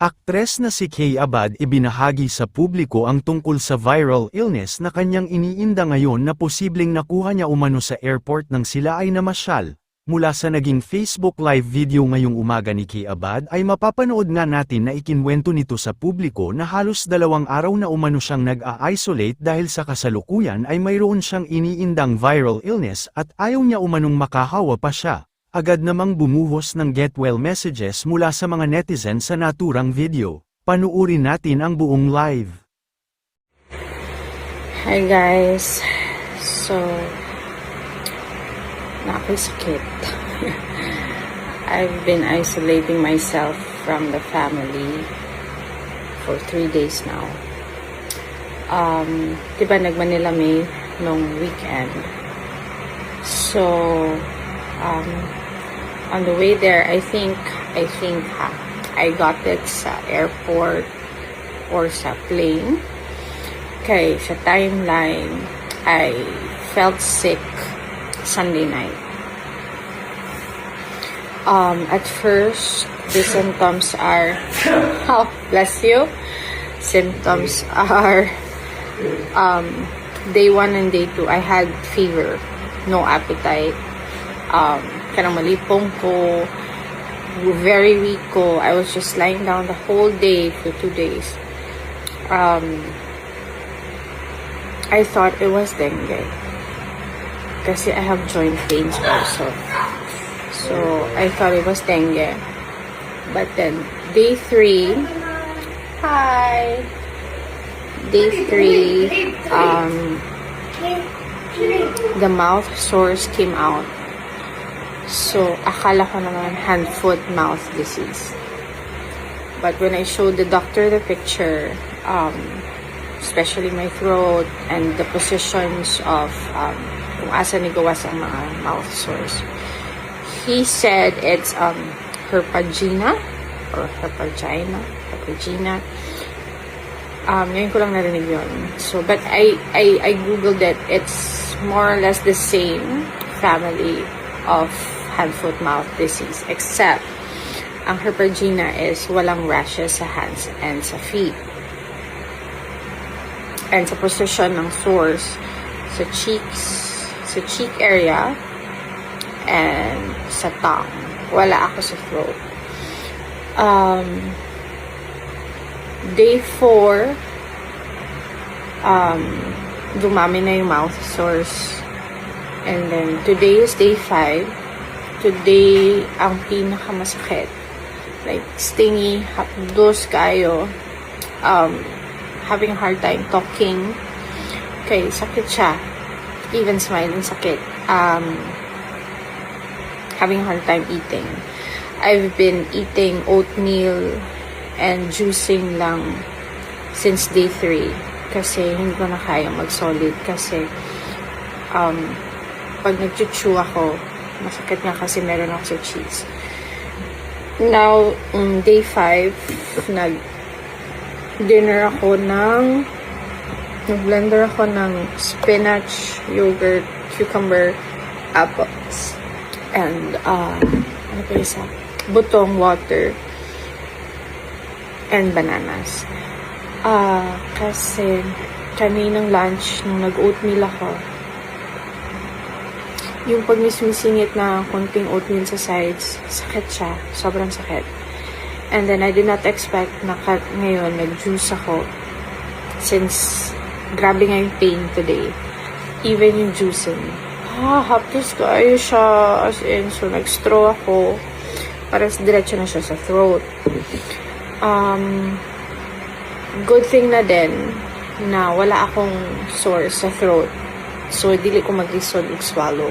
Aktres na si Kay Abad ibinahagi sa publiko ang tungkol sa viral illness na kanyang iniinda ngayon na posibleng nakuha niya umano sa airport nang sila ay namasyal. Mula sa naging Facebook live video ngayong umaga ni Kay Abad ay mapapanood nga natin na ikinwento nito sa publiko na halos 2 araw na umano siyang nag-a-isolate dahil sa kasalukuyan ay mayroon siyang iniindang viral illness at ayaw niya umanong makahawa pa siya. Agad namang bumuhos ng get well messages mula sa mga netizen sa naturang video. Panuurin natin ang buong live. Hi guys. So, nakakasakit. I've been isolating myself from the family for 3 days now. Diba nag-Manila May nung weekend. So, on the way there, I think I got it sa airport or sa plane. Okay, sa timeline, I felt sick Sunday night. At first, the symptoms are, oh, bless you. Symptoms are, day 1 and day 2, I had fever, no appetite. Kanang malipong ko, very weak ko. I was just lying down the whole day for 2 days. I thought it was dengue. Kasi I have joint pains also. So, I thought it was dengue. But then, day 3, hi! Day 3, the mouth sores came out. So, akala ko naman hand, foot, mouth disease. But when I showed the doctor the picture, especially my throat and the positions of kung asa ni gawas ang mga mouth sores, he said it's herpagina or herpagina. Ngayon ko lang narinig yun. So, but I googled it. It's more or less the same family of hand, foot, mouth disease, except ang herpagina is walang rashes sa hands and sa feet. And sa position ng sores sa cheeks, sa cheek area and sa tongue. Wala ako sa throat. Day 4, dumami na yung mouth sores. And then, today is day 5. Today, ang pinakamasakit. Like, stingy, hapdos kayo. Having a hard time talking. Okay, sakit siya. Even smiling, sakit. Having a hard time eating. I've been eating oatmeal and juicing lang since day 3. Kasi hindi ko na kaya mag-solid. Kasi, pag nag-chew ako, masakit nga kasi meron ako sa cheese. Now, day 5, nag-blender ako ng spinach, yogurt, cucumber, apples, and, ano pa isa? Butong, water, and bananas. Kasi, kaninang lunch, nung nag-oatmeal ako, yung pag mismisingit na konting oatmeal sa sides, sakit siya. Sobrang sakit. And then, I did not expect na ngayon, nag-juice ako. Since, grabe nga yung pain today. Even yung juicing. Hapdos ko. Ayos siya. As in, so, nag-straw ako. Parang diretso na siya sa throat. Good thing na din, na wala akong sore sa throat. So, dili ko mag-lisod og swallow.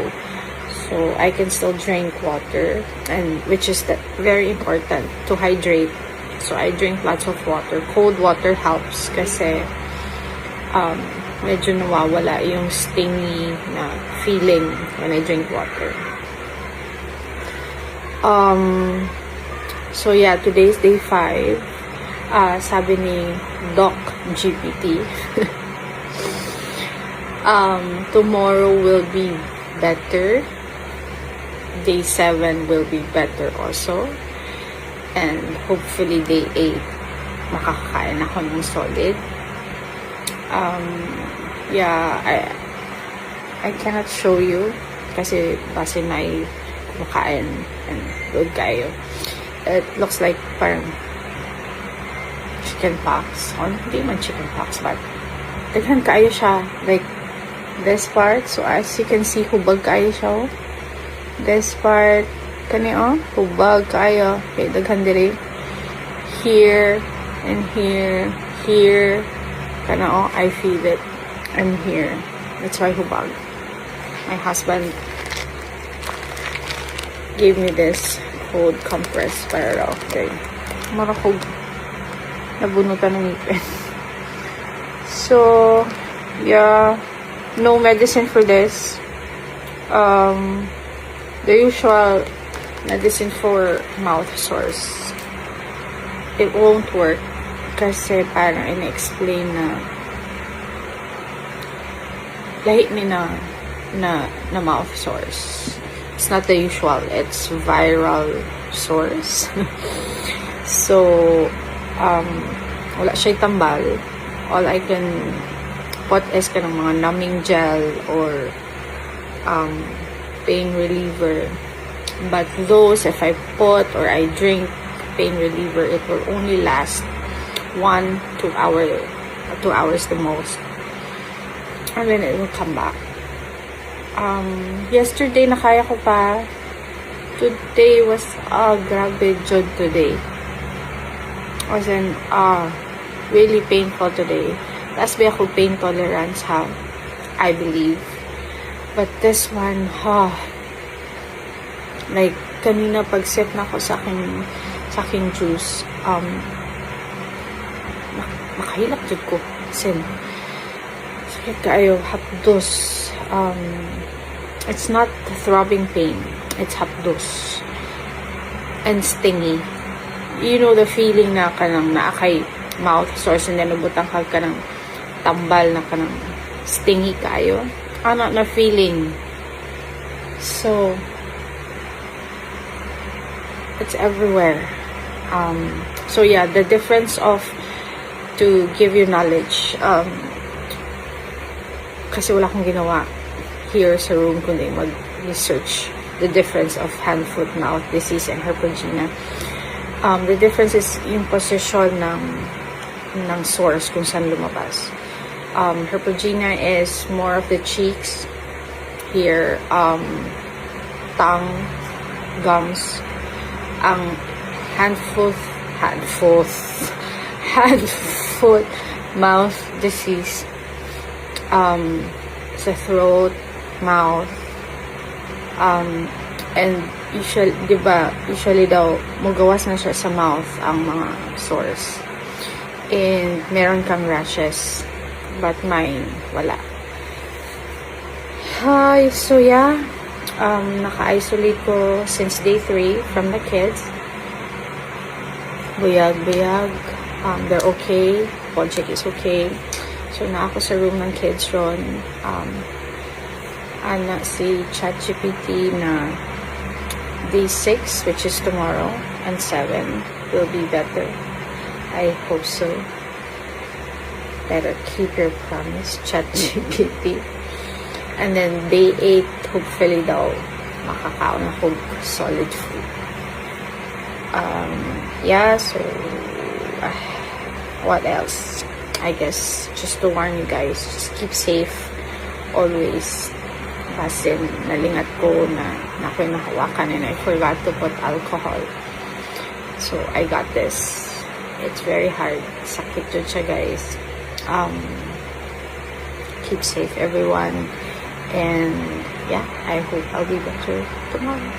So, I can still drink water, and which is very important to hydrate. So, I drink lots of water. Cold water helps kasi medyo nawawala yung stingy na feeling when I drink water. So, yeah, today's day 5. Sabi ni Doc GPT, tomorrow will be better. Day 7 will be better also. And hopefully day 8 makakain ako ng solid. Yeah, I cannot show you kasi base may kumakain and good kayo. It looks like parang chicken pox. O, hindi man chicken pox, but daghan kayo siya. Like, this part. So, as you can see, hubag kayo siya. This part, kani hubag kayo. Okay, daghan diri. Here, and here, here. Kana I feel it. And here. That's why hubag. My husband gave me this cold compress para okay. Marakog. Nabunutan ng ngipin. So, yeah. No medicine for this. The usual medicine for mouth sores. It won't work kasi parang ina-explain na lahi ni na mouth sores. It's not the usual. It's viral sores. So, wala siya tambal. All I can put is kanang mga numbing gel or pain reliever. But those, if I put or I drink pain reliever, it will only last 1-2 hours, 2 hours the most. And then it will come back. Yesterday nakaya ko pa. Today was grabe jud today. Was in really painful today. That's ba ako pain tolerance ha, I believe. But this one, like kanina pag sip na ako sa aking juice, makahilak jud ko. Sin sakit kayo, hapdos. It's not throbbing pain, it's hapdos and stingy. You know the feeling na kanang naakay mouth sores and then nabutang ka kanang tambal na kanang stingy kayo. Ano na feeling. So it's everywhere. So yeah, the difference of, to give you knowledge, kasi wala akong ginawa here sa room kundi mag-research the difference of hand, foot, mouth disease and hypergenia. The difference is yung position ng source kung saan lumabas. Hypergenia is more of the cheeks, here, tongue, gums. Ang hand, foot, mouth disease, sa throat, mouth, and usually daw magawas na siya sa mouth ang mga sores, and meron kang rashes, but mine wala. Hi, so yeah, naka-isolate ko since day 3 from the kids. Buyag, they're okay. Project is okay. So, na ako sa room ng kids ron. Si ChatGPT na day 6, which is tomorrow, and 7 will be better. I hope so. Better keep your promise, ChatGPT. And then day 8, hopefully daw, makakaon ako solid food. Yeah, so, what else? I guess, just to warn you guys, just keep safe, always. Kasi nalingat ko na ako'y nahawakan and I forgot to put alcohol. So, I got this. It's very hard. Sakit yun siya, guys. Keep safe, everyone. And, yeah, I hope I'll be better tomorrow.